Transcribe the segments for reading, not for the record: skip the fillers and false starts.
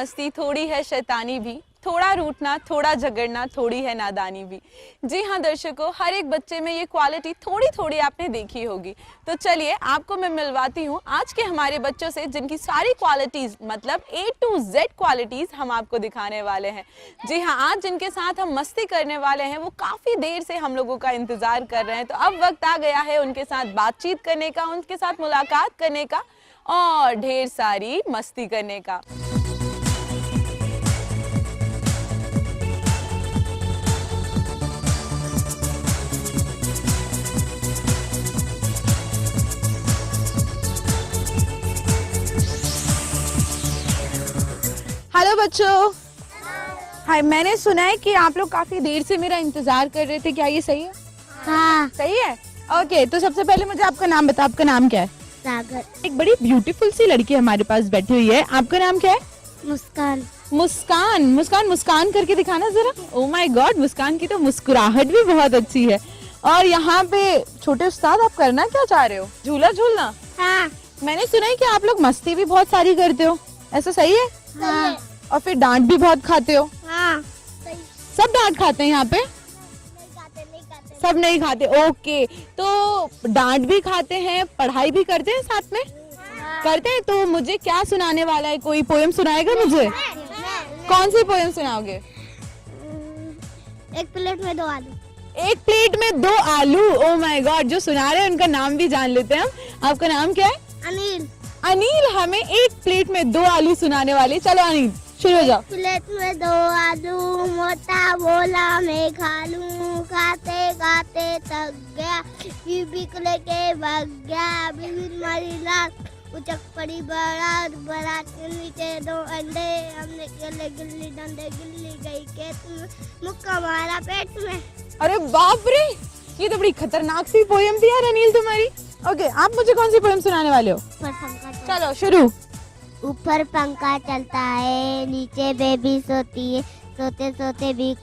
मस्ती, थोड़ी है शैतानी भी, थोड़ा रूठना, थोड़ा झगड़ना, थोड़ी है नादानी भी। जी हाँ दर्शकों, हर एक बच्चे में ये क्वालिटी थोड़ी थोड़ी आपने देखी होगी। तो चलिए आपको मैं मिलवाती हूँ आज के हमारे बच्चों से, जिनकी सारी क्वालिटीज मतलब A to Z क्वालिटीज हम आपको दिखाने वाले हैं। जी हाँ, आज जिनके साथ हम मस्ती करने वाले हैं वो काफी देर से हम लोगों का इंतजार कर रहे हैं। तो अब वक्त आ गया है उनके साथ बातचीत करने का, उनके साथ मुलाकात करने का और ढेर सारी मस्ती करने का। हेलो बच्चों। हाय, मैंने सुना है कि आप लोग काफी देर से मेरा इंतजार कर रहे थे, क्या ये सही है? हाँ। सही है। ओके, तो सबसे पहले मुझे आपका नाम बताओ, आपका नाम क्या है? सागर। एक बड़ी ब्यूटीफुल सी लड़की हमारे पास बैठी हुई है, आपका नाम क्या है? मुस्कान। मुस्कान। मुस्कान, मुस्कान करके दिखाना जरा। ओह माय गॉड, मुस्कान की तो मुस्कुराहट भी बहुत अच्छी है। और यहाँ पे छोटे उस्ताद, आप करना क्या चाह रहे हो? झूला झूलना? हाँ। मैंने सुना है कि आप लोग मस्ती भी बहुत सारी करते हो, ऐसा सही है? हाँ। और फिर डांट भी बहुत खाते हो? हाँ। सब डांट खाते हैं यहाँ पे? सब नहीं खाते। ओके, तो डांट भी खाते हैं, पढ़ाई भी करते हैं साथ में? करते हैं। तो मुझे क्या सुनाने वाला है? कोई पोएम सुनाएगा मुझे? कौन सी पोएम सुनाओगे? एक प्लेट में 2 आलू। एक प्लेट में 2 आलू। ओह माय गॉड, जो सुना रहे हैं उनका नाम भी जान लेते हैं हम। आपका नाम क्या है? अनिल। अनिल हमें एक प्लेट में 2 आलू सुनाने वाले। चलो अनिल, शुरू हो जाओ। प्लेट में 2 आलू, मोटा बोला मैं खा लूं, खाते खाते थक गया, बीबी को लेके भाग गया, बीबी मारी लात, उचक पड़ी बारात, बारात के नीचे 2 अंडे, हमने खेले गिल्ली डंडे, गिल्ली गई खेत में, मुक्का मारा पेट में। अरे बाप रे, ये तो बड़ी खतरनाक सी पोएम थी यार अनिल तुम्हारी। ओके, आप मुझे कौन सी पोएम सुनाने वाले हो? चलो शुरू। ऊपर पंखा चलता है, नीचे बेबी सोती है, सोते सोते भी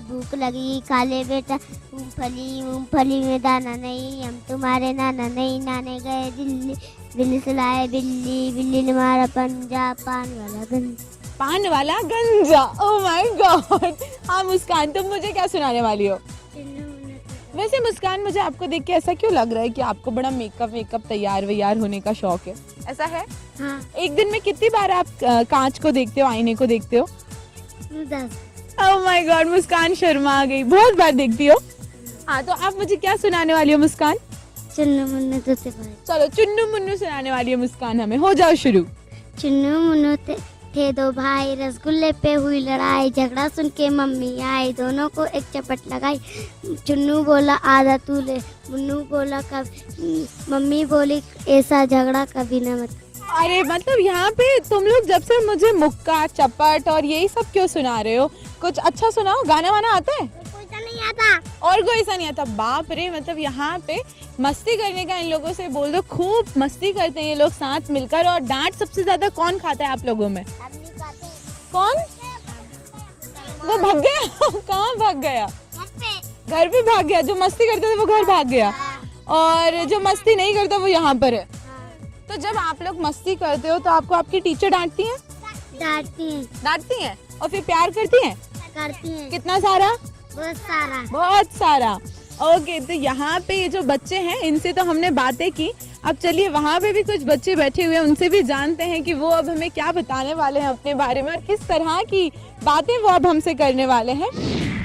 भूख लगी, खा ले बेटा मूंगफली, मूंगफली में दाना नहीं, हम तुम्हारे नाना नहीं, नाने गए दिल्ली, दिल्ली से लाए बिल्ली, बिल्ली ने मारा पंजा, पान वाला गंजा। पान वाला गंजा। Oh my God. हाँ मुस्कान, तुम मुझे क्या सुनाने वाली हो? वैसे मुस्कान, मुझे आपको देख के ऐसा क्यों लग रहा है कि आपको बड़ा मेकअप तैयार वैयार होने का शौक है, ऐसा है? हाँ। एक दिन में कितनी बार आप कांच को देखते हो, आईने को देखते हो? 10। ओह माय गॉड, मुस्कान शर्मा गई, बहुत बार देखती हो। हाँ, तो आप मुझे क्या सुनाने वाली हो मुस्कान? चुन्नू मुन्नू तोते भाई। चलो चुन्नू मुन्नू सुनाने वाली है मुस्कान हमें, हो जाओ शुरू। चुन्नू मुन्नू थे 2 भाई, रसगुल्ले पे हुई लड़ाई, झगड़ा सुन के मम्मी आई, दोनों को एक चपट लगाई, चुन्नू बोला आधा तू ले, मुन्नू बोला कभी, मम्मी बोली ऐसा झगड़ा कभी न मत। अरे मतलब यहाँ पे तुम लोग जब से मुझे मुक्का चपट और यही सब क्यों सुना रहे हो? कुछ अच्छा सुनाओ, गाना वाना आता है? कोई तो नहीं आता। और कोई ऐसा नहीं आता? बाप रे, मतलब यहाँ पे मस्ती करने का इन लोगों से बोल दो, खूब मस्ती करते हैं ये लोग साथ मिलकर। और डांट सबसे ज्यादा कौन खाता है आप लोगों में? कौन? वो भाग गया। कहाँ भाग गया? घर पे भाग गया। जो मस्ती करते थे वो घर भाग गया, और जो मस्ती नहीं करता वो यहाँ पर है। तो जब आप लोग मस्ती करते हो तो आपको आपकी टीचर डांटती हैं? डांटती हैं। और फिर प्यार करती हैं? करती हैं। कितना सारा? बहुत सारा। बहुत सारा। ओके, तो यहाँ पे ये जो बच्चे हैं इनसे तो हमने बातें की। अब चलिए वहाँ पे भी कुछ बच्चे बैठे हुए हैं, उनसे भी जानते हैं कि वो अब हमें क्या बताने वाले हैं अपने बारे में, और किस तरह की बातें वो अब हमसे करने वाले हैं।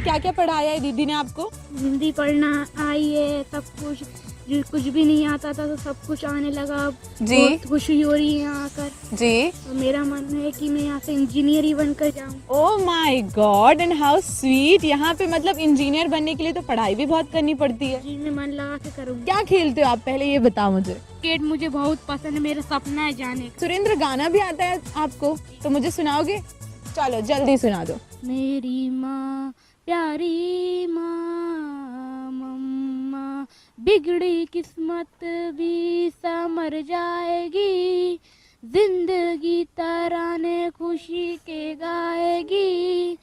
क्या क्या पढ़ाया है दीदी ने आपको? हिंदी पढ़ना आई है, सब कुछ, जो कुछ भी नहीं आता था तो सब कुछ आने लगा। जी। बहुत खुशी हो रही है यहाँ आकर। जी। तो मेरा मन है कि मैं यहाँ से इंजीनियर ही बनकर जाऊँ। Oh my God, and how sweet. यहाँ पे मतलब इंजीनियर बनने के लिए तो पढ़ाई भी बहुत करनी पड़ती है। जी, मैं मन लगा के करूँगी। क्या खेलते हो आप, पहले ये बताओ मुझे। क्रिकेट मुझे बहुत पसंद है, मेरा सपना है जाने का। सुरेंद्र, गाना भी आता है आपको? तो मुझे सुनाओगे? चलो जल्दी सुना दो। मेरी माँ प्यारी माँ, मम्मा बिगड़ी किस्मत भी संवर जाएगी, जिंदगी तराने खुशी के गाएगी,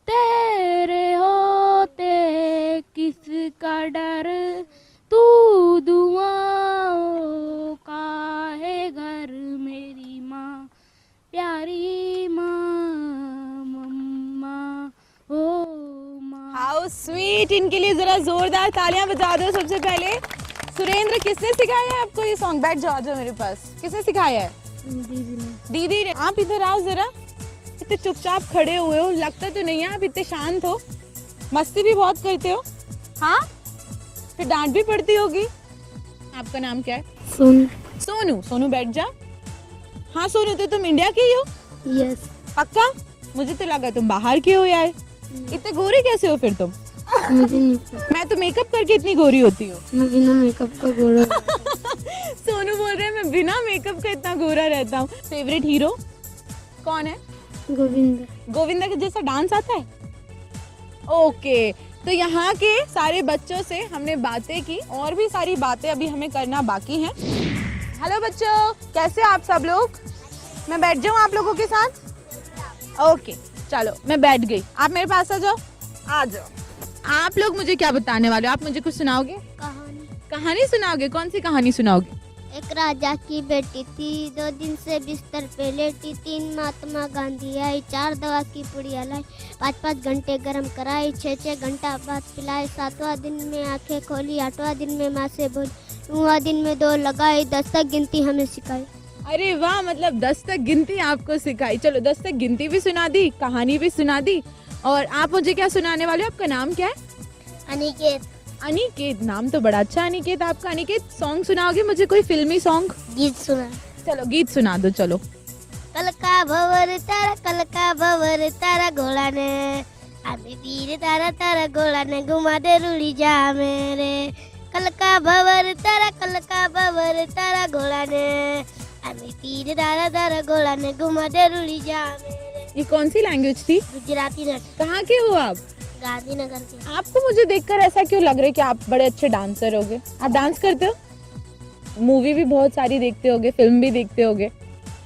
तेरे होते किसका डर, तू दुआओं का है घर, मेरी माँ प्यारी माँ। स्वीट। इनके लिए जरा जोरदार तालियां बजा दो सबसे पहले। सुरेंद्र, किसने सिखाया है आपको ये सॉन्ग? बैठ जाओ, आ जाओ मेरे पास। किसने सिखाया है? दीदी ने। दीदी ने। आप इधर आओ जरा। इतने चुपचाप खड़े हुए हो, लगता तो नहीं है आप इतने शांत हो। मस्ती भी बहुत करते हो। हाँ, फिर डांट भी पड़ती होगी। आपका नाम क्या है? सोनू। सोनू। सोनू बैठ जा। हाँ सोनू, तो तुम इंडिया के ही हो? यस। पक्का? मुझे तो लगा तुम बाहर के हो यार। इतने गोरे कैसे हो फिर तुम? मुझे नहीं पता। मैं तो मेकअप करके इतनी गोरी होती हूँ। मैं बिना मेकअप का गोरा। सोनू बोल रहे हैं मैं बिना मेकअप का इतना गोरा रहता हूँ। फेवरेट हीरो कौन है? गोविंदा। गोविंदा के जैसा डांस आता है? ओके, तो यहाँ के सारे बच्चों से हमने बातें की, और भी सारी बातें अभी हमें करना बाकी हैं। हेलो बच्चों, कैसे आप सब लोग? मैं बैठ जाऊँ आप लोगों के साथ? ओके, चलो मैं बैठ गई। आप मेरे पास आ जाओ। आ जाओ। आप लोग मुझे क्या बताने वाले हो? आप मुझे कुछ सुनाओगे? कहानी। कहानी सुनाओगे? कौन सी कहानी सुनाओगे? एक राजा की बेटी थी, 2 दिन से बिस्तर पे लेटी। 3 महात्मा गांधी आई, 4 दवा की पुड़िया लाई। 5-5 घंटे गर्म कराई, 6-6 घंटा बाद पिलाई। 7वां दिन में आंखें खोली, 8वां दिन में माँ से बोली, 9वां दिन में 2 लगाई। 10 तक गिनती हमें सिखाई। अरे वाह, मतलब 10 तक गिनती आपको सिखाई। चलो 10 तक गिनती भी सुना दी, कहानी भी सुना दी, और आप मुझे क्या सुनाने वाले हो? आपका नाम क्या है? अनिकेत। अनिकेत, नाम तो बड़ा अच्छा अनिकेत आपका। अनिकेत, सॉन्ग सुनाओगे मुझे कोई फिल्मी सॉन्ग? गीत सुना। चलो गीत सुना दो। चलो। कल का भवर तारा घोड़ा ने, आमी तीर तारा तारा घोड़ा ने, घुमा दे रुली जा मेरे। कल का भवर तारा घोड़ा ने, आमी तीर तारा तारा घोड़ा ने, घुमा दे रुली जा मेरे। ये कौन सी लैंग्वेज थी? गुजराती नट। कहाँ के हो आप? गांधीनगर के। आपको मुझे देखकर ऐसा क्यों लग रहा है कि आप बड़े अच्छे डांसर होगे? आप डांस करते हो? मूवी भी बहुत सारी देखते होगे, फिल्म भी देखते होगे।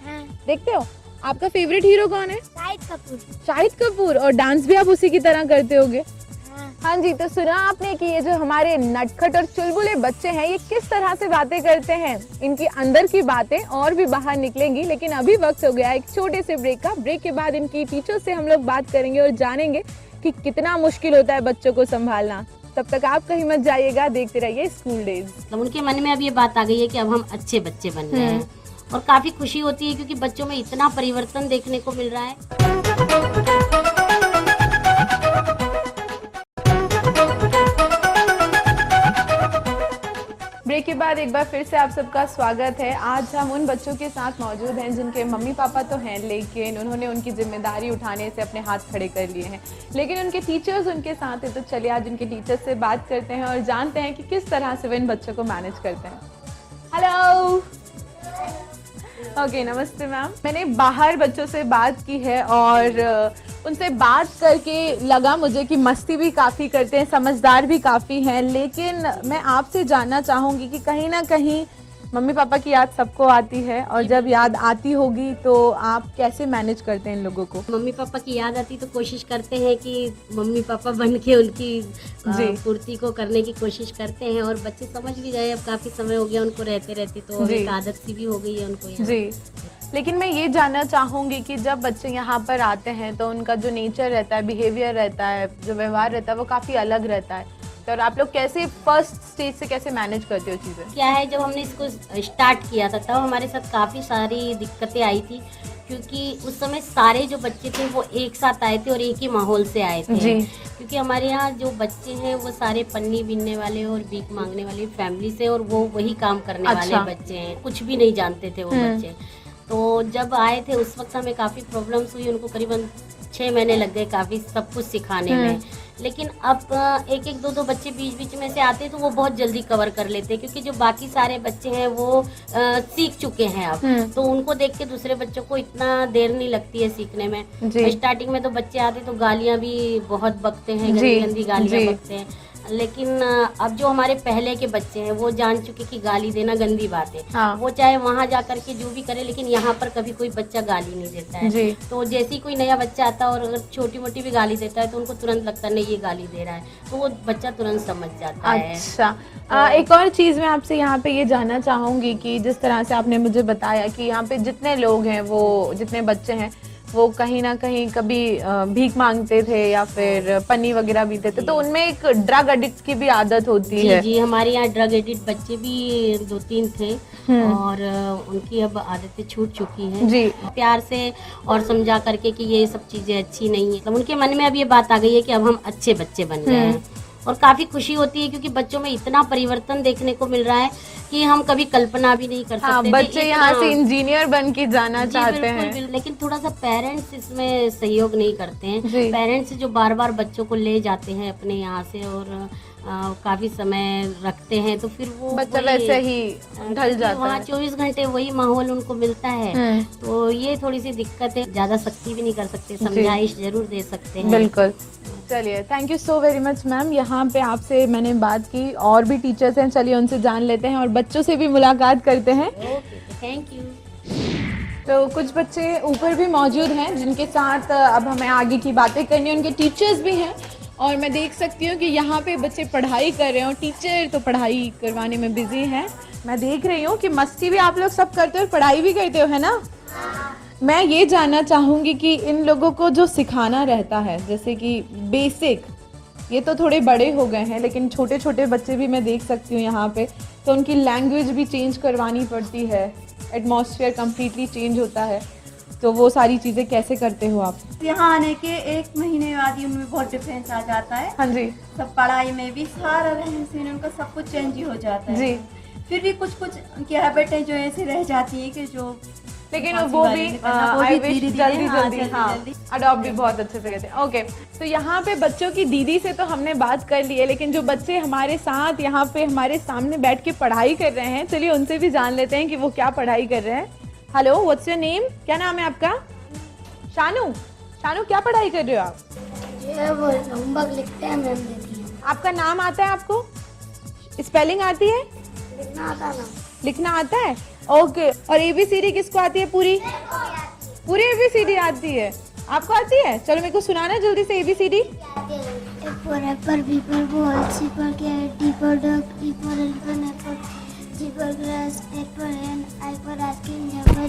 हाँ। देखते हो? आपका फेवरेट हीरो कौन है? शाहिद कपूर। शाहिद कपूर। और डांस भी आप उसी की तरह करते होगे? हाँ। हाँ जी, तो सुना आपने कि ये जो हमारे नटखट और चुलबुले बच्चे हैं, ये किस तरह से बातें करते हैं। इनकी अंदर की बातें और भी बाहर निकलेंगी, लेकिन अभी वक्त हो गया एक छोटे से ब्रेक का। ब्रेक के बाद इनकी टीचर से हम लोग बात करेंगे और जानेंगे कि कितना मुश्किल होता है बच्चों को संभालना। तब तक आप कहीं मत जाइएगा, देखते रहिए स्कूल डेज। मतलब उनके मन में अब ये बात आ गई है कि अब हम अच्छे बच्चे बन गए हैं, और काफी खुशी होती है क्योंकि बच्चों में इतना परिवर्तन देखने को मिल रहा है। ब्रेक के बाद एक बार फिर से आप सबका स्वागत है। आज हम उन बच्चों के साथ मौजूद हैं जिनके मम्मी पापा तो हैं, लेकिन उन्होंने उनकी जिम्मेदारी उठाने से अपने हाथ खड़े कर लिए हैं, लेकिन उनके टीचर्स उनके साथ हैं। तो चलिए आज उनके टीचर्स से बात करते हैं और जानते हैं कि किस तरह से वो इन बच्चों को मैनेज करते हैं। हेलो। ओके, नमस्ते मैम। मैंने बाहर बच्चों से बात की है और उनसे बात करके लगा मुझे कि मस्ती भी काफ़ी करते हैं, समझदार भी काफ़ी हैं, लेकिन मैं आपसे जानना चाहूँगी कि कहीं ना कहीं मम्मी पापा की याद सबको आती है, और जब याद आती होगी तो आप कैसे मैनेज करते हैं इन लोगों को? मम्मी पापा की याद आती तो कोशिश करते हैं कि मम्मी पापा बन के उनकी पूर्ति को करने की कोशिश करते हैं, और बच्चे समझ भी गए। अब काफी समय हो गया उनको रहते रहते, तो एक आदत सी भी हो गई है उनको यहाँ। जी, लेकिन मैं ये जानना चाहूँगी कि जब बच्चे यहाँ पर आते हैं तो उनका जो नेचर रहता है, बिहेवियर रहता है, जो व्यवहार रहता है, वो काफ़ी अलग रहता है। तो और आप लोग कैसे फर्स्ट स्टेज से कैसे मैनेज करते हो चीज़ें? क्या है, जब हमने इसको स्टार्ट किया था तब हमारे साथ काफ़ी सारी दिक्कतें आई थी, क्योंकि उस समय सारे जो बच्चे थे वो एक साथ आए थे और एक ही माहौल से आए थे। क्योंकि हमारे यहाँ जो बच्चे हैं वो सारे पन्नी बीनने वाले और भीख मांगने वाली फैमिली से, और वो वही काम करने वाले बच्चे हैं, कुछ भी नहीं जानते थे वो बच्चे। तो जब आए थे उस वक्त हमें काफ़ी प्रॉब्लम्स हुई, उनको करीबन 6 महीने लग गए काफ़ी सब कुछ सिखाने में। लेकिन अब एक एक दो बच्चे बीच बीच में से आते तो वो बहुत जल्दी कवर कर लेते, क्योंकि जो बाकी सारे बच्चे हैं वो सीख चुके हैं अब, तो उनको देख के दूसरे बच्चों को इतना देर नहीं लगती है सीखने में। स्टार्टिंग में तो बच्चे आते तो गालियां भी बहुत बकते हैं, गंदी गंदी गालियां बकते हैं, लेकिन अब जो हमारे पहले के बच्चे हैं वो जान चुके कि गाली देना गंदी बात है। वो चाहे वहाँ जा करके जो भी करे, लेकिन यहाँ पर कभी कोई बच्चा गाली नहीं देता है। तो जैसे ही कोई नया बच्चा आता है और अगर छोटी मोटी भी गाली देता है तो उनको तुरंत लगता है नहीं ये गाली दे रहा है, तो वो बच्चा तुरंत समझ जाता है। अच्छा, एक और चीज़ मैं आपसे यहाँ पे ये जानना चाहूँगी कि जिस तरह से आपने मुझे बताया कि यहाँ पे जितने लोग हैं, वो जितने बच्चे हैं वो कहीं ना कहीं कभी भीख मांगते थे या फिर पन्नी वगैरह पीते थे, तो उनमें एक ड्रग एडिक्ट की भी आदत होती है। जी, हमारे यहाँ ड्रग एडिक्ट बच्चे भी 2-3 थे और उनकी अब आदतें छूट चुकी हैं जी। प्यार से और समझा करके कि ये सब चीजें अच्छी नहीं है, मतलब उनके मन में अब ये बात आ गई है कि अब हम अच्छे बच्चे बन गए हैं और काफी खुशी होती है क्योंकि बच्चों में इतना परिवर्तन देखने को मिल रहा है कि हम कभी कल्पना भी नहीं कर सकते। हाँ, बच्चे यहाँ से इंजीनियर बन के जाना चाहते हैं। लेकिन थोड़ा सा पेरेंट्स इसमें सहयोग नहीं करते हैं। पेरेंट्स जो बार बार बच्चों को ले जाते हैं अपने यहाँ से और काफी समय रखते हैं, तो फिर वो बच्चा वैसे ही ढल जाता है। वहाँ 24 घंटे वही माहौल उनको मिलता है, तो ये थोड़ी सी दिक्कत है। ज्यादा सख्ती भी नहीं कर सकते, समझाइश जरूर दे सकते हैं। बिल्कुल। चलिए, thank you so very much ma'am. यहाँ पे आपसे मैंने बात की, और भी टीचर्स हैं, चलिए उनसे जान लेते हैं और बच्चों से भी मुलाकात करते हैं। Thank you. तो कुछ बच्चे ऊपर भी मौजूद हैं जिनके साथ अब हमें आगे की बातें करनी है। उनके टीचर्स भी हैं और मैं देख सकती हूँ कि यहाँ पे बच्चे पढ़ाई कर रहे हैं और टीचर तो पढ़ाई करवाने में बिजी हैं। मैं देख रही हूँ कि मस्ती भी आप लोग सब करते हो और पढ़ाई भी करते हो, है ना? मैं ये जानना चाहूँगी कि इन लोगों को जो सिखाना रहता है, जैसे कि बेसिक, ये तो थोड़े बड़े हो गए हैं, लेकिन छोटे छोटे बच्चे भी मैं देख सकती हूँ यहाँ पे, तो उनकी लैंग्वेज भी चेंज करवानी पड़ती है, एटमॉस्फेयर कम्प्लीटली चेंज होता है, तो वो सारी चीज़ें कैसे करते हो आप? यहाँ आने के 1 महीने बाद ही उनमें बहुत डिफरेंस आ जाता है। हाँ जी। सब पढ़ाई में भी सारा रहन सहन उनका सब कुछ चेंज ही हो जाता है जी। फिर भी कुछ कुछ उनकी हैबिटें जो ऐसी रह जाती है कि जो, लेकिन वो भी आई विश जल्दी जल्दी अडॉप्ट भी बहुत अच्छे से करते हैं। ओके, तो यहाँ पे बच्चों की दीदी से तो हमने बात कर ली है, लेकिन जो बच्चे हमारे साथ यहाँ पे हमारे सामने बैठ के पढ़ाई कर रहे हैं, चलिए उनसे भी जान लेते हैं कि वो क्या पढ़ाई कर रहे हैं। Hello, what's your name? क्या नाम है आपका? शानू। शानू, क्या पढ़ाई कर रहे हो आप? वो होमवर्क लिखते हैं, मैम देती है। आपका नाम आता है आपको? स्पेलिंग आती है? लिखना आता ना। लिखना आता है? ओके। और ABCD किसको आती है? पूरी ABCD आती है? आपको आती है? चलो मेरे को सुनाना जल्दी से ABCD। for apple, B for ball, C for cat, D for dog, E for elephant, F for G for grass, H for hen, I for ice cream, J for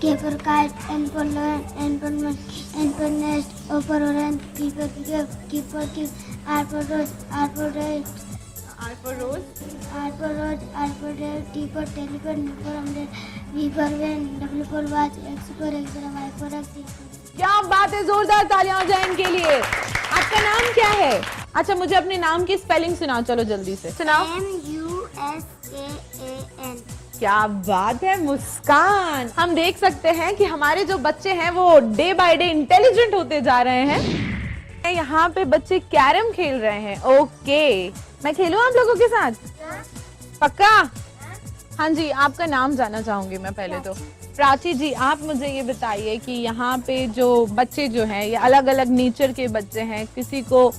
K for kite, N for lion, N for man, N for nest, O for orange, P for kid, Q for kid, R for rose, R for red, R for rose, R for rose, R for red, T for telephone, U for umbrella, V for van, W for watch, X for X-ray, Y for X. क्या बात है, जोरदार तालियां हो जाए इनके लिए। आपका नाम क्या है? अच्छा, मुझे अपने नाम की स्पेलिंग सुनाओ, चलो जल्दी से सुनाओ। MUSKAN। क्या बात है, मुस्कान। हम देख सकते हैं कि हमारे जो बच्चे हैं वो डे बाय डे इंटेलिजेंट होते जा रहे हैं। यहाँ पे बच्चे कैरम खेल रहे हैं। ओके, मैं खेलूं आप लोगों के साथ? पक्का? हाँ जी, आपका नाम जानना चाहूंगी मैं पहले तो। प्राची जी, आप मुझे ये बताइए कि यहाँ पे जो बच्चे जो हैं, ये अलग अलग नेचर के बच्चे हैं, किसी को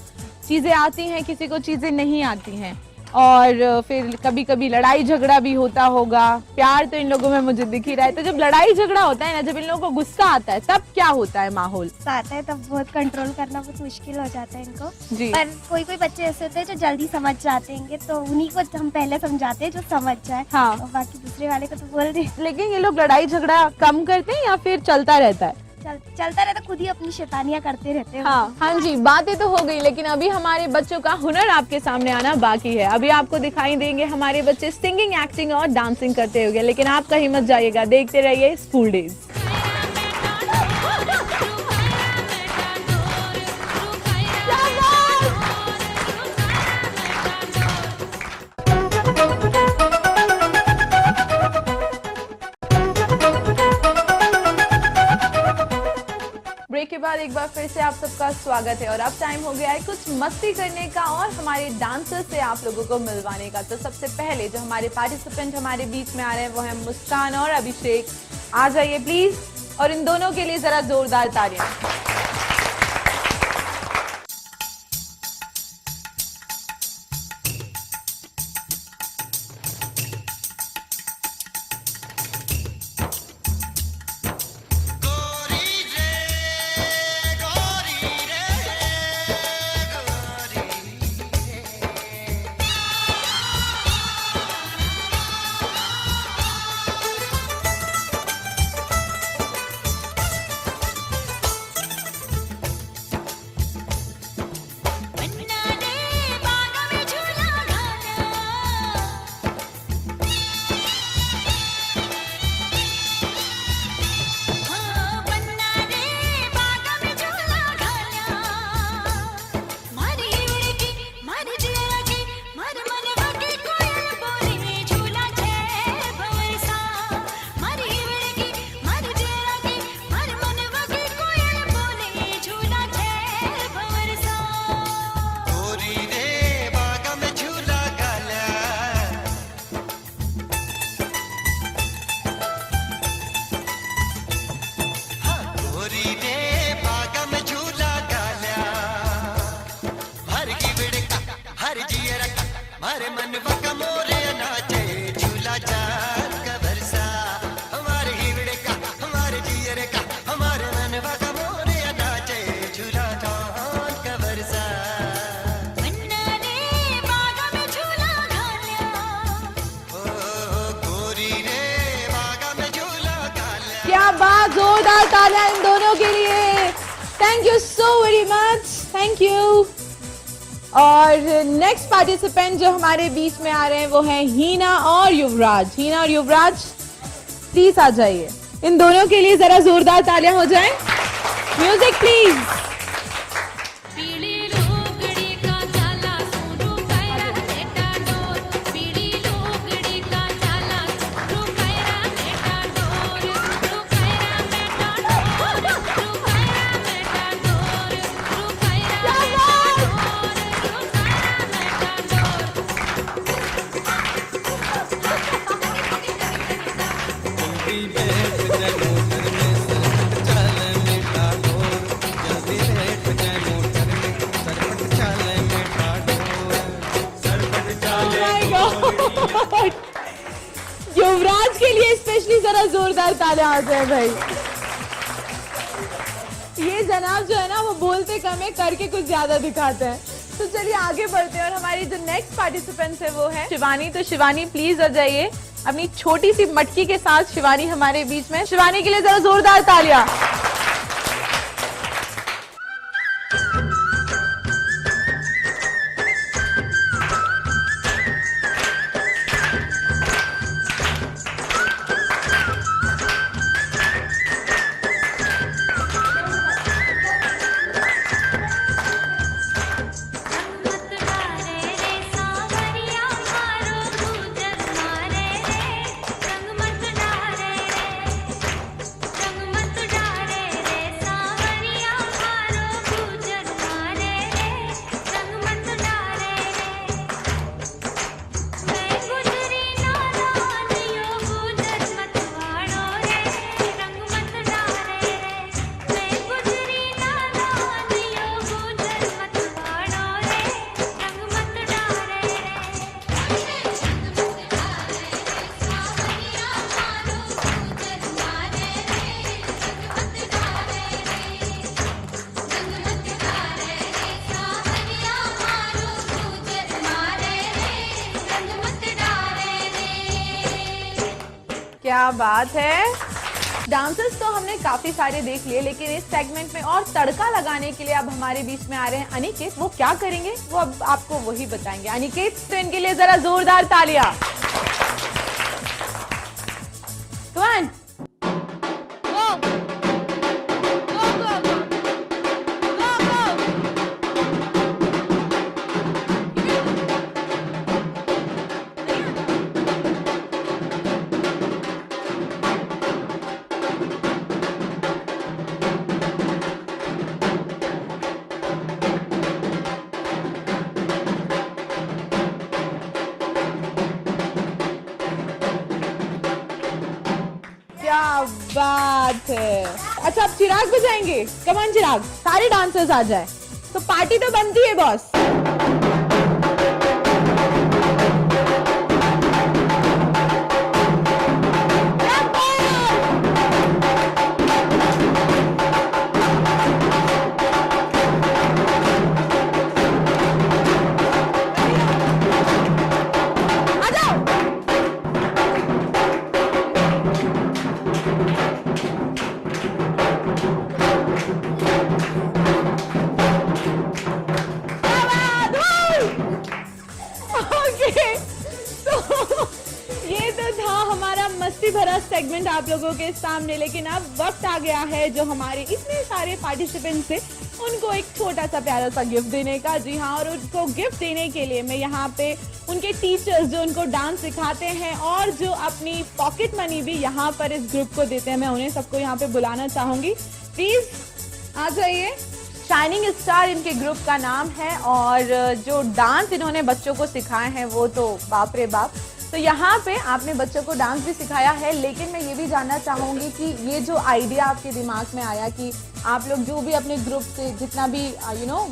चीज़ें आती हैं, किसी को चीज़ें नहीं आती हैं, और फिर कभी कभी लड़ाई झगड़ा भी होता होगा। प्यार तो इन लोगों में मुझे दिख ही रहा है। तो जब लड़ाई झगड़ा होता है ना, जब इन लोगों को गुस्सा आता है, तब क्या होता है माहौल? आता है तब बहुत कंट्रोल करना बहुत मुश्किल हो जाता है इनको जी। पर कोई कोई बच्चे ऐसे होते हैं जो जल्दी समझ जाते हैं, तो उन्हीं को हम पहले समझाते हैं जो समझ जाए। हाँ। और बाकी दूसरे वाले को तो बोल दे। लेकिन ये लोग लड़ाई झगड़ा कम करते हैं या फिर चलता रहता है? चलता रहता, खुद ही अपनी शैतानियां करते रहते हैं। हाँ जी, बातें तो हो गई, लेकिन अभी हमारे बच्चों का हुनर आपके सामने आना बाकी है। अभी आपको दिखाई देंगे हमारे बच्चे सिंगिंग, एक्टिंग और डांसिंग करते हुए, लेकिन आप कहीं मत जाइएगा, देखते रहिए स्कूल डेज। ब्रेक के बाद एक बार फिर से आप सबका स्वागत है और अब टाइम हो गया है कुछ मस्ती करने का और हमारे डांसर से आप लोगों को मिलवाने का। तो सबसे पहले जो हमारे पार्टिसिपेंट हमारे बीच में आ रहे हैं वो है मुस्कान और अभिषेक। आ जाइए प्लीज, और इन दोनों के लिए जरा जोरदार तालियां। हमारे मनवा का मोरे नाचे झूला चांद का बरसा हमारे हिवड़े का हमारे जियरे का हमारे मनवा का मोरे नाचे झूला चांद का बरसा गोरी रे बागा में झूला काला। क्या बात, जोरदार तालियां इन दोनों के लिए। Thank you so very much, thank you. और नेक्स्ट पार्टिसिपेंट जो हमारे बीच में आ रहे हैं वो हैं हीना और युवराज। हीना और युवराज प्लीज आ जाइए। इन दोनों के लिए जरा जोरदार तालियां हो जाएं। Music please. युवराज के लिए स्पेशली जरा जोरदार तालियां आ जाए भाई। ये जनाब जो है ना वो बोलते कम है, करके कुछ ज्यादा दिखाते हैं। तो चलिए आगे बढ़ते हैं और हमारी जो नेक्स्ट पार्टिसिपेंट है वो है शिवानी। तो शिवानी प्लीज आ जाइए अपनी छोटी सी मटकी के साथ। शिवानी हमारे बीच में। शिवानी के लिए जरा जोरदार तालियां। क्या बात है। डांसर्स तो हमने काफी सारे देख लिए, लेकिन इस सेगमेंट में और तड़का लगाने के लिए अब हमारे बीच में आ रहे हैं अनिकेत। वो क्या करेंगे वो अब आपको वही बताएंगे। अनिकेत, तो इनके लिए जरा जोरदार तालियां। Come on. क्या बात है। अच्छा, अब चिराग बजाएंगे। कमान चिराग, सारे डांसर्स आ जाए तो पार्टी तो बनती है बॉस। मस्ती भरा सेगमेंट आप लोगों के सामने, लेकिन अब वक्त आ गया है जो हमारे इतने सारे पार्टिसिपेंट्स हैं उनको एक छोटा सा प्यारा सा गिफ्ट देने का। जी हाँ, और उनको गिफ्ट देने के लिए मैं यहाँ पे उनके टीचर्स जो उनको डांस सिखाते हैं और जो अपनी पॉकेट मनी भी यहाँ पर इस ग्रुप को देते हैं, मैं उन्हें सबको यहाँ पे बुलाना चाहूंगी। प्लीज आ जाइए। शाइनिंग स्टार इनके ग्रुप का नाम है और जो डांस इन्होंने बच्चों को सिखाए हैं वो तो बाप रे बाप। तो यहाँ पे आपने बच्चों को डांस भी सिखाया है, लेकिन मैं ये भी जानना चाहूँगी कि ये जो आइडिया आपके दिमाग में आया कि आप लोग जो भी अपने ग्रुप से जितना भी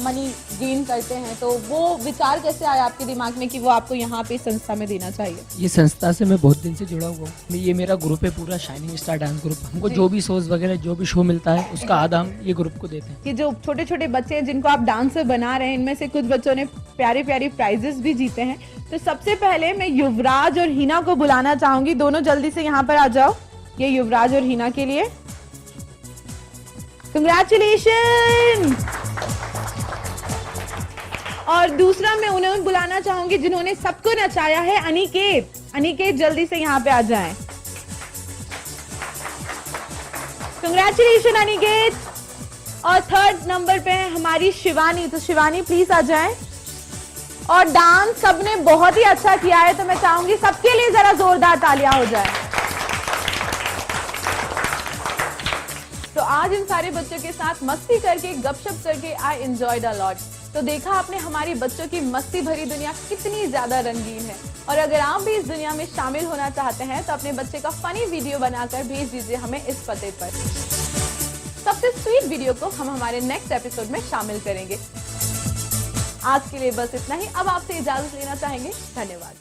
मनी गेन करते हैं, तो वो विचार कैसे आया आपके दिमाग में कि वो आपको यहाँ पे संस्था में देना चाहिए? ये संस्था से मैं बहुत दिन से जुड़ा हुआ हूँ। ये मेरा ग्रुप है पूरा, शाइनिंग स्टार डांस ग्रुप। हमको जो भी शोज वगैरह जो भी शो मिलता है उसका आधा हम ये ग्रुप को देते हैं। कि जो छोटे छोटे बच्चे हैं जिनको आप डांसर बना रहे हैं, इनमें से कुछ बच्चों ने प्यारे प्यारे प्राइजेस भी जीते हैं। तो सबसे पहले मैं युवराज और हिना को बुलाना चाहूंगी, दोनों जल्दी से यहाँ पर आ जाओ। ये युवराज और हिना के लिए कंग्रेचुलेशन। और दूसरा मैं उन्हें बुलाना चाहूंगी जिन्होंने सबको नचाया है, अनिकेत। अनिकेत जल्दी से यहाँ पे आ जाएं। कंग्रेचुलेशन अनिकेत। और थर्ड नंबर पे है हमारी शिवानी, तो शिवानी प्लीज आ जाएं। और डांस सबने बहुत ही अच्छा किया है, तो मैं चाहूंगी सबके लिए जरा जोरदार तालियां हो जाए। तो आज इन सारे बच्चों के साथ मस्ती करके, गपशप करके आई एंजॉयड अ लॉट। तो देखा आपने हमारी बच्चों की मस्ती भरी दुनिया कितनी ज्यादा रंगीन है। और अगर आप भी इस दुनिया में शामिल होना चाहते हैं तो अपने बच्चे का फनी वीडियो बनाकर भेज दीजिए हमें इस पते पर। सबसे स्वीट वीडियो को हम हमारे नेक्स्ट एपिसोड में शामिल करेंगे। आज के लिए बस इतना ही। अब आपसे इजाजत लेना चाहेंगे। धन्यवाद।